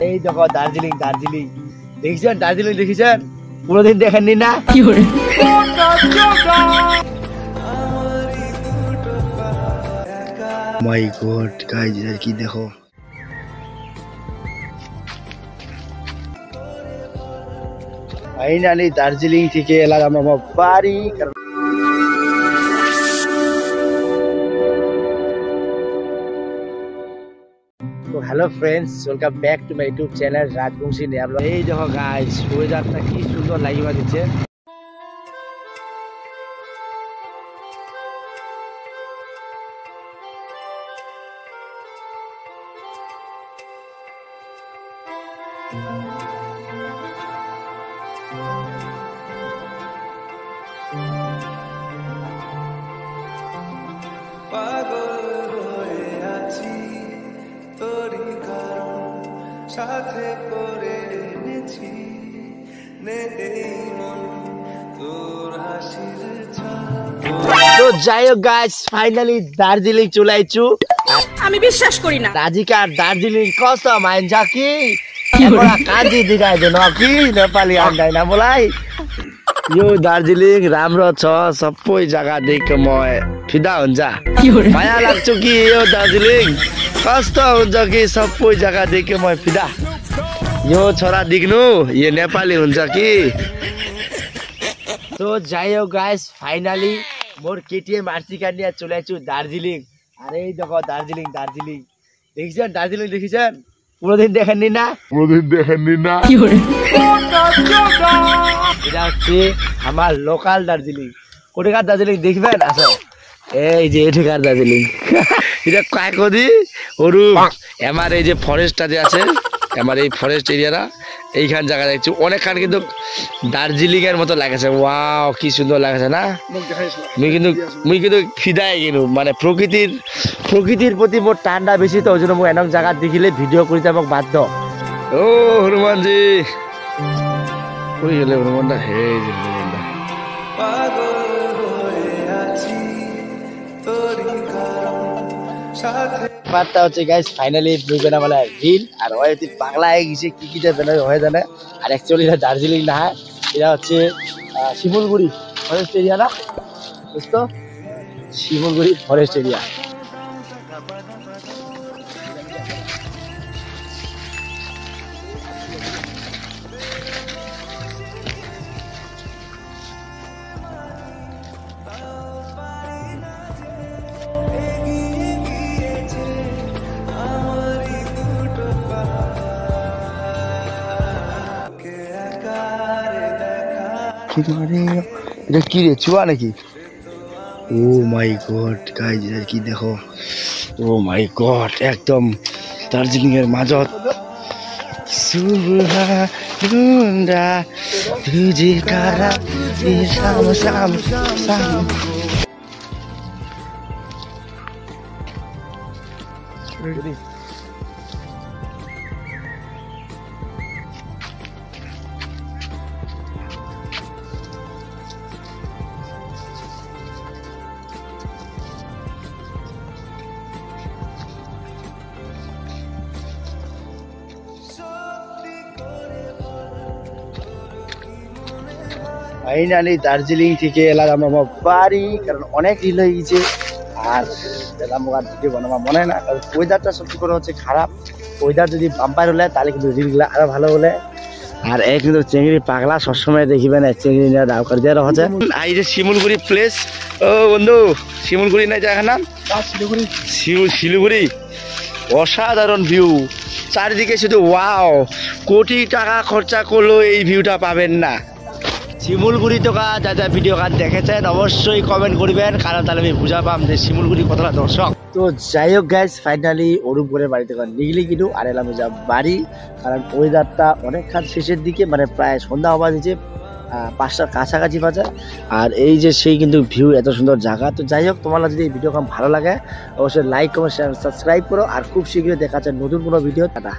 এই দেখো দার্জিলিং দার্জিলিং দেখছেন, দার্জিলিং দেখেছেন? কোনোদিন দেখেননি না? মাই গড গাইস, আর কি দেখো। ফাইনালি দার্জিলিং থেকে এলাম আমার বাড়ি। তো hello friends, welcome back to my YouTube channel Rajbanshi নিয়াবলা। এই দেখো গাইস, ওয়েদারটা কি সুন্দর লাগিবা দিচ্ছে। সাথে করে এনেছি নে এই মন তোর হাসির ছায়া। তো যাই হোক গাইস, ফাইনালি দার্জিলিং চলে আইছু। আমি বিশ্বাস করি না রাজিকার দার্জিলিং কষ্ট মাইনছা কি এমরা কাজি দিগাই দে নকি नेपाली आउँदैन मलाई। यो दार्जिलिङ राम्रो छ, सबै जग्गा देखेर म फिदा हुन्छ, माया लाग्छ कि यो दार्जिलिङ कस्तो हुन्छ कि सबै जग्गा देखेर म फिदा। यो छोरा देख्नु यो नेपाली हुन्छ कि। তো যাই হোক গাইস, ফাইনালি মোর কেটিএম আরসিকা নিয়ে চলে আইছু দার্জিলিং। আর এই দেখো দার্জিলিং দার্জিলিং দেখছেন, দার্জিলিং দেখেছেন? কোনোদিন দেখেননি না? কোনোদিন দেখেননি না? এটা হচ্ছে আমার লোকাল দার্জিলিং। কোথাকার দার্জিলিং দেখবেন? আসো, এই যে এখানকার দার্জিলিং। এটা কাকদি ওরু আমার এই যে ফরেস্টটা যে আছে, আমার এই ফরেস্ট এরিয়াটা এইখান জায়গা দেখছি অনেকখান, কিন্তু দার্জিলিং এর মতো লাগেছে। ওয়াও কি সুন্দর লাগেছে না? মুই কিন্তু ফিদাই কিন্তু মানে প্রকৃতির প্রতি মোর টানটা বেশি, তো ওই জন্য মই এনক জায়গা দেখিলে ভিডিও করতে আমাকে বাধ্য। ও হনুমানজি কই গেলে হনুমানটা? হে যে হনুমানটা বার্তা হচ্ছে গাইস, ফাইনালি বুঝবেন আমার রিল আর হয়তো বাংলা হয়ে গেছে, কি কি জানে হয়ে জানে। আর অ্যাকচুয়ালি এটা দার্জিলিং না, এটা হচ্ছে শিমুলগুড়ি ফরেস্ট এরিয়া না, বুঝতো? Simulguri forest area. এটা কি রে, চুয়া নাকি? ও মাই গড গাইজ, আর কি দেখো। ও মাই গড, একদম দার্জিলিং এর মাজত। সুহা দুন্ডা তুজি কারা সাম সাম সাম। ফাইনালি দার্জিলিং থেকে এলাম আমার বাড়ি, কারণ অনেক রিল হয়ে গেছে আর এলাম ভিডিও বানাবো মনে হয় না। কারণ ওয়েদারটা সবচেয়ে করে হচ্ছে খারাপ। ওয়েদার যদি বাম্পার হলে তাহলে কিন্তু রিলগুলো আরো ভালো হলে। আর এই কিন্তু চেংড়ি পাগলা সবসময় দেখিবেন, চেংড়ি নিয়ে ডাউ করে দেওয়া হচ্ছে। এই যে শিমুলগুড়ি প্লেস। ও বন্ধু, শিমুলগুড়ি নাই জায়গা নাম? শিলিগুড়ি। অসাধারণ ভিউ, চারিদিকে শুধু ওয়াও। কোটি টাকা খরচা করলেও এই ভিউটা পাবেন না। শিমুলগুড়ি তো যা যা ভিডিও কাজ দেখেছেন অবশ্যই কমেন্ট করবেন, কারণ তাহলে আমি বুঝা পাম যে শিমুলগুড়ি কতটা দর্শক। তো যাই হোক গাইস, ফাইনালি ওরূপ করে বাড়িতে নিগলি কিন্তু আর এলাম যা বাড়ি, কারণ ওয়েদারটা অনেকখান শেষের দিকে, মানে প্রায় সন্ধ্যা হওয়া দিচ্ছে, 5টার কাছাকাছি বাজে। আর এই যে সেই কিন্তু ভিউ, এত সুন্দর জায়গা। তো যাই হোক, তোমার যদি এই ভিডিও ভালো লাগে অবশ্যই লাইক কমেন্ট সাবস্ক্রাইব করো। আর খুব শীঘ্রই দেখা যাচ্ছে নতুন কোনো ভিডিও। টাটা।